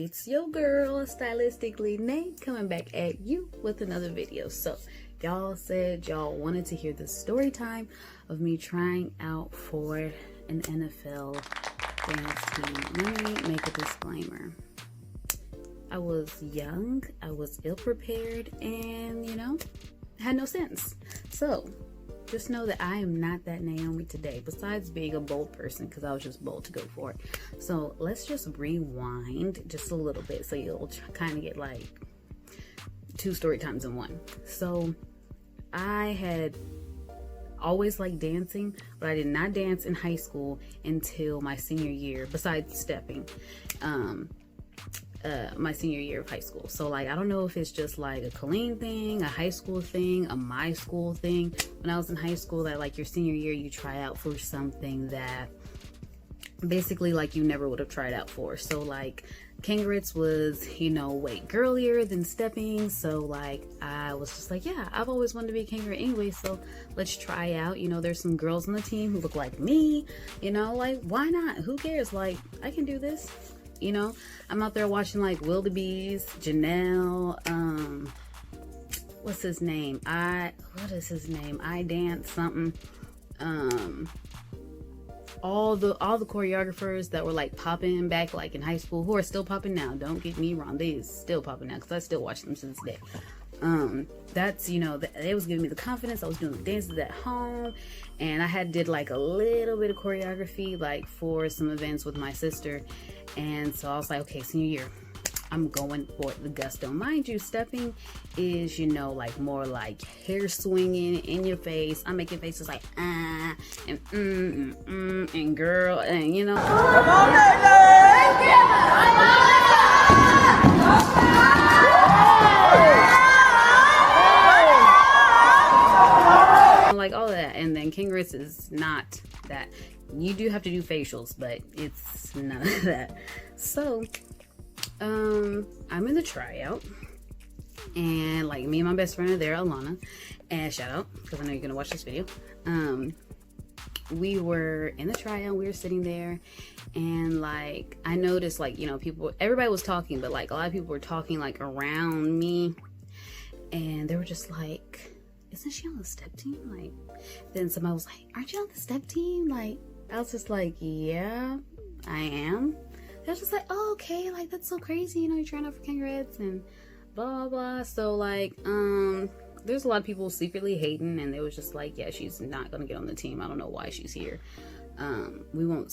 It's your girl, Stylistically Nay, coming back at you with another video. So y'all said y'all wanted to hear the story time of me trying out for an NFL dance team. Let me make a disclaimer. I was young, I was ill-prepared, and had no sense. So just know that I am not that Naomi today, besides being a bold person, because I was just bold to go for it. So let's just rewind just a little bit so you'll kind of get like 2 story times in one. So I had always liked dancing, but I did not dance in high school until my senior year, besides stepping. My senior year of high school. So like, I don't know if it's just like a Colleen thing, a high school thing, a my school thing. When I was in high school, that like your senior year, you try out for something that basically like you never would have tried out for. So like Kangarettes was, way girlier than stepping. So like, I was just like, yeah, I've always wanted to be a kangaroo anyway. So let's try out. There's some girls on the team who look like me, like, why not? Who cares? Like, I can do this. I'm out there watching like Wildebeest, Janelle, what's his name? What is his name? I Dance something. All the choreographers that were like popping back like in high school, who are still popping now. Don't get me wrong, they still popping now because I still watch them to this day. That's it was giving me the confidence. I was doing the dances at home, and I did like a little bit of choreography like for some events with my sister. And so I was like, okay, senior year, I'm going for the gusto. Mind you, stepping is, like more like hair swinging in your face. I'm making faces like, and and girl, and Come on, like all of that. And then Kangarettes is not that. You do have to do facials, but it's none of that. So I'm in the tryout, and like me and my best friend are there, Alana, and shout out because I know you're gonna watch this video. We were in the tryout, we were sitting there, and like I noticed like everybody was talking, but like a lot of people were talking like around me, and they were just like, isn't she on the step team? Like, then somebody was like, aren't you on the step team? Like, I was just like, yeah, I am. They was just like, oh, okay, like that's so crazy, you're trying out for Kangarettes and blah blah blah. So like, there's a lot of people secretly hating, and they was just like, yeah, she's not gonna get on the team. I don't know why she's here. We won't,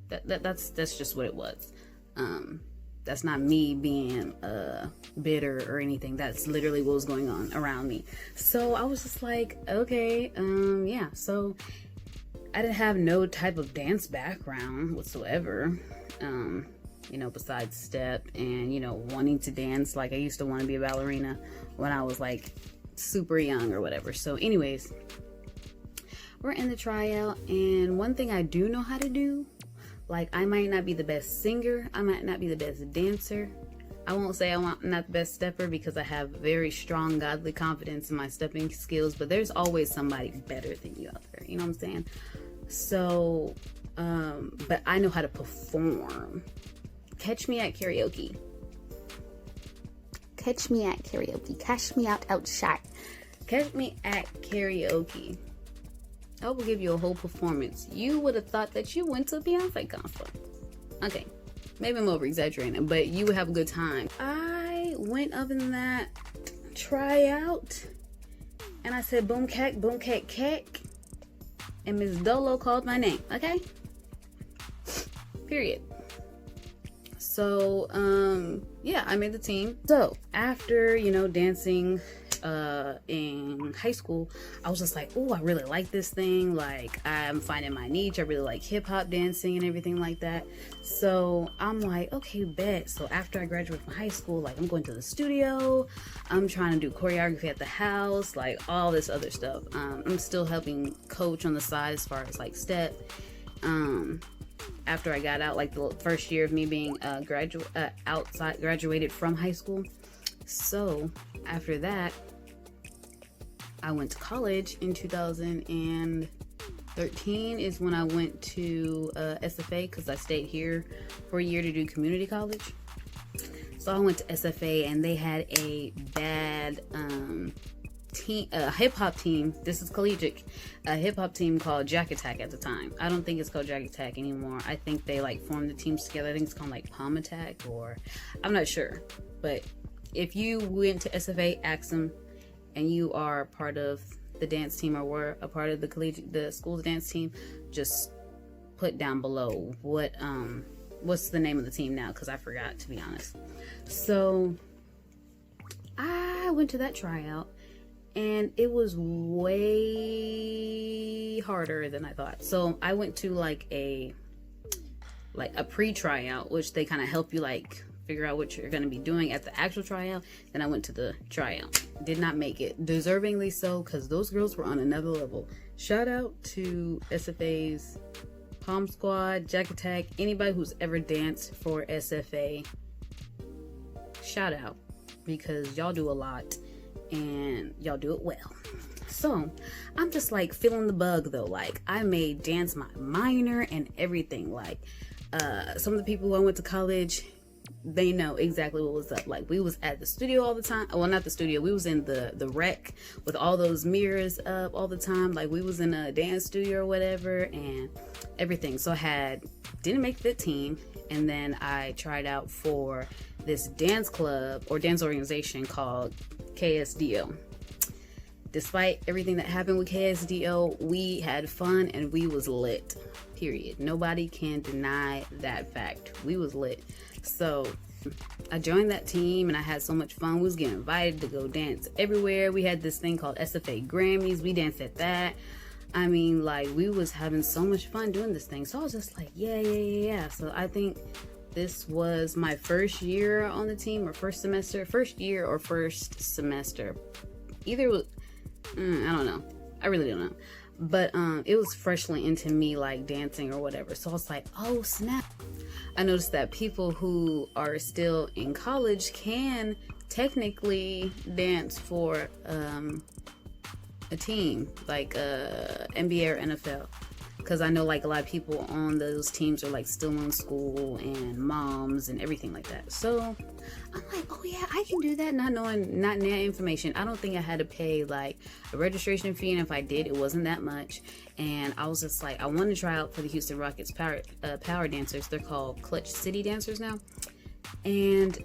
that's just what it was. That's not me being bitter or anything. That's literally what was going on around me. So I was just like, okay, yeah. So I didn't have no type of dance background whatsoever, besides step and, wanting to dance. Like I used to want to be a ballerina when I was like super young or whatever. So anyways, we're in the tryout, and one thing I do know how to do, like I might not be the best singer, I might not be the best dancer. I won't say I'm not the best stepper because I have very strong godly confidence in my stepping skills, but there's always somebody better than you out there, you know what I'm saying? So, but I know how to perform. Catch me at karaoke. Catch me at karaoke. Cash me outside. Catch me at karaoke. I will give you a whole performance. You would have thought that you went to a Beyonce concert. Okay, maybe I'm over exaggerating, but you would have a good time. I went up in that tryout, and I said boom cack, and Miss Dolo called my name. Okay, period. So yeah, I made the team. So after dancing in high school, I was just like, oh, I really like this thing. Like I'm finding my niche. I really like hip-hop dancing and everything like that. So I'm like, okay, bet. So after I graduate from high school, like I'm going to the studio, I'm trying to do choreography at the house, like all this other stuff. I'm still helping coach on the side as far as like step. After I got out, like the first year of me being graduated from high school. So after that, I went to college in 2013. 13 is when I went to SFA, because I stayed here for a year to do community college. So I went to SFA, and they had a bad hip-hop team. This is collegiate. A hip-hop team called Jack Attack at the time. I don't think it's called Jack Attack anymore. I think they like formed the teams together. I think it's called like Palm Attack, or I'm not sure. But if you went to SFA, ask them, and you are part of the dance team or were a part of the school's dance team, just put down below what's the name of the team now, because I forgot, to be honest. So I went to that tryout, and it was way harder than I thought. So I went to like a pre-tryout, which they kind of help you like figure out what you're going to be doing at the actual tryout. Then I went to the tryout. Did not make it. Deservingly so, because those girls were on another level. Shout out to SFA's Palm Squad, Jack Attack, anybody who's ever danced for SFA. Shout out, because y'all do a lot and y'all do it well. So I'm just like feeling the bug though. Like, I made dance my minor and everything. Like, some of the people who I went to college, they know exactly what was up. Like, we was at the studio all the time. Well, not the studio, we was in the rec with all those mirrors up all the time. Like, we was in a dance studio or whatever, and everything. So I didn't make the team, and then I tried out for this dance club or dance organization called KSDO. Despite everything that happened with KSDO, we had fun and we was lit, period. Nobody can deny that fact. We was lit. So I joined that team and I had so much fun. We was getting invited to go dance everywhere. We had this thing called SFA Grammys. We danced at that. I mean, like, we was having so much fun doing this thing. So I was just like, yeah. So I think this was my first year on the team, or first year or first semester. Either was, I don't know. I really don't know. But it was freshly into me, like, dancing or whatever. So I was like, oh snap. I noticed that people who are still in college can technically dance for a team, like NBA or NFL. Because I know, like, a lot of people on those teams are like still in school and moms and everything like that. So I'm like, oh yeah, I can do that, not knowing that information. I don't think I had to pay like a registration fee, and if I did, it wasn't that much. And I was just like, I wanted to try out for the Houston Rockets power dancers. They're called Clutch City dancers now. And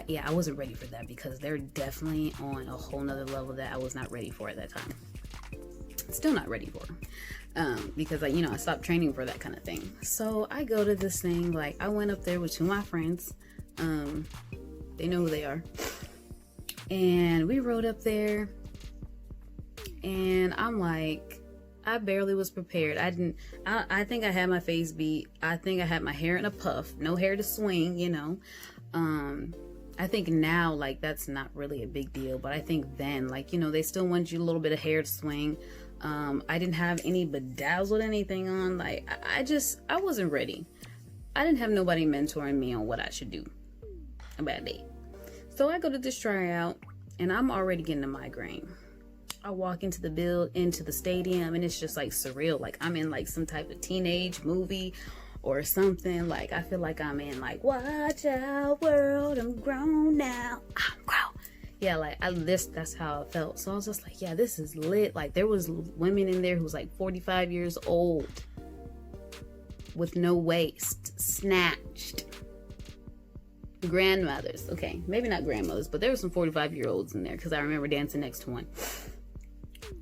yeah, I wasn't ready for that, because they're definitely on a whole nother level that I was not ready for at that time. Still not ready for. Because I stopped training for that kind of thing. So I go to this thing, like, I went up there with two of my friends. They know who they are. And we rode up there, and I'm like, I barely was prepared. I think I had my face beat. I think I had my hair in a puff, no hair to swing, I think now, like, that's not really a big deal, but I think then, like, they still want you a little bit of hair to swing. I didn't have any bedazzled anything on. Like, I wasn't ready. I didn't have nobody mentoring me on what I should do about it. So I go to this tryout, and I'm already getting a migraine. I walk into the stadium, and it's just like surreal. Like, I'm in like some type of teenage movie or something. Like, I feel like I'm in like, watch out world, I'm grown now, I'm grown. Yeah, like, that's how it felt. So I was just like, yeah, this is lit. Like, there was women in there who was like 45 years old with no waist, snatched. Grandmothers. Okay, maybe not grandmothers, but there were some 45-year-olds in there, because I remember dancing next to one.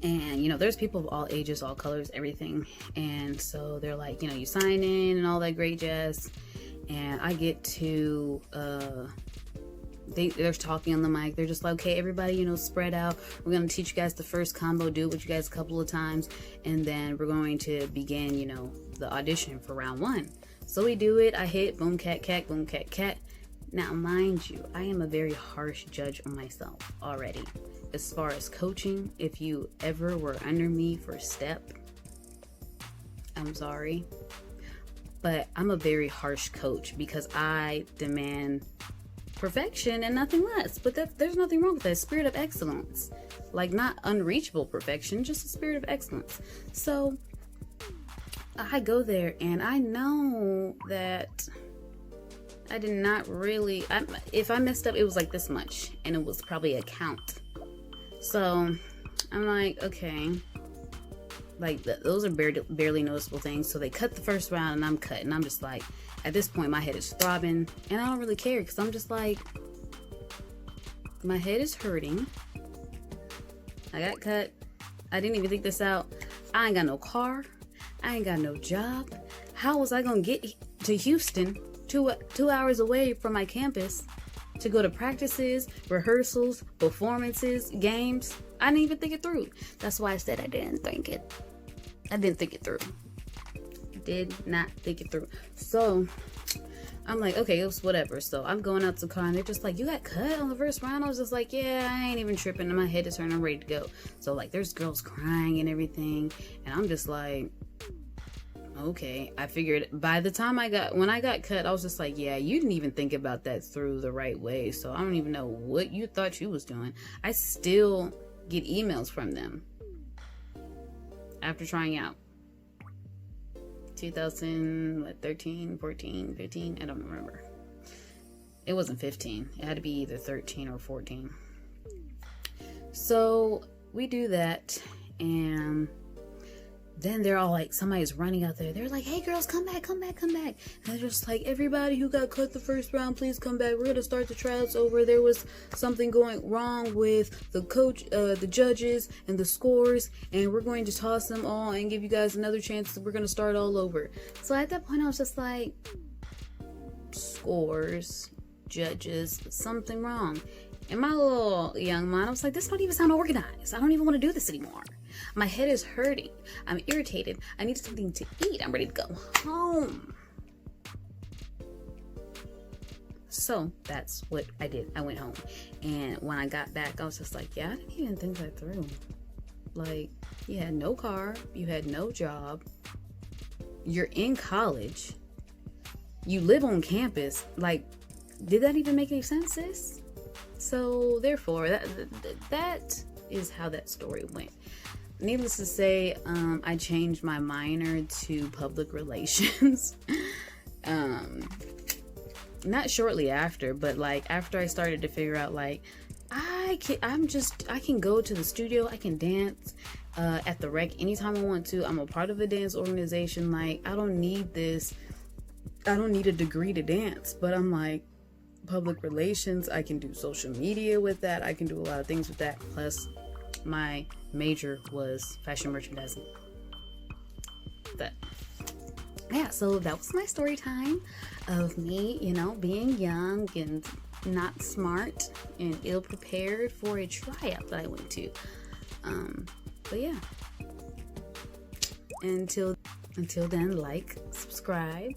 And, there's people of all ages, all colors, everything. And so they're like, you sign in and all that great jazz. And I get to, they're talking on the mic. They're just like, okay, everybody, spread out. We're going to teach you guys the first combo, do it with you guys a couple of times. And then we're going to begin, the audition for round one. So we do it. I hit boom, cat, cat, boom, cat, cat. Now, mind you, I am a very harsh judge on myself already. As far as coaching, if you ever were under me for a step, I'm sorry. But I'm a very harsh coach, because I demand perfection and nothing less. But there's nothing wrong with that. Spirit of excellence. Like, not unreachable perfection, just a spirit of excellence. So I go there and I know that I did not really, if I messed up, it was like this much, and it was probably a count. So I'm like, okay, like those are barely noticeable things. So they cut the first round and I'm cut, and I'm just like, at this point my head is throbbing and I don't really care, because I'm just like, my head is hurting. I got cut. I didn't even think this out. I ain't got no car. I ain't got no job. How was I gonna get to Houston, 2 hours away from my campus, to go to practices, rehearsals, performances, games? I didn't even think it through. That's why I said I didn't think it through. Did not think it through. So I'm like, okay, it was whatever. So I'm going out to the car and they're just like, you got cut on the first round? I was just like, yeah, I ain't even tripping, and my head is turning, I'm ready to go. So like, there's girls crying and everything, and I'm just like, okay. I figured by the time when I got cut, I was just like, yeah, you didn't even think about that through the right way. So I don't even know what you thought you was doing. I still get emails from them after trying out. 2013, 14, 15, I don't remember. It wasn't 15. It had to be either 13 or 14. So we do that, and then they're all like, somebody's running out there. They're like, hey girls, come back. And they're just like, everybody who got cut the first round, please come back. We're gonna start the tryouts over. There was something going wrong with the coach, the judges, and the scores, and we're going to toss them all and give you guys another chance. We're gonna start all over. So at that point, I was just like, scores, judges, something wrong. In my little young mind, I was like, this don't even sound organized. I don't even want to do this anymore. My head is hurting. I'm irritated. I need something to eat. I'm ready to go home. So that's what I did. I went home. And when I got back, I was just like, yeah, I didn't even think that through. Like, you had no car. You had no job. You're in college. You live on campus. Like, did that even make any sense, sis? So therefore, that is how that story went. Needless to say, I changed my minor to public relations. Not shortly after, but like after I started to figure out, like, I can go to the studio, I can dance at the rec anytime I want to. I'm a part of a dance organization. Like, I don't need this. I don't need a degree to dance. But I'm like, public relations, I can do social media with that. I can do a lot of things with that. Plus, my major was fashion merchandising. So that was my story time of me, being young and not smart and ill prepared for a tryout that I went to. But yeah, until then, like, subscribe,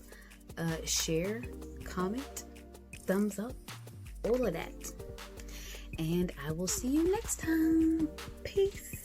share, comment, thumbs up, all of that. And I will see you next time. Peace.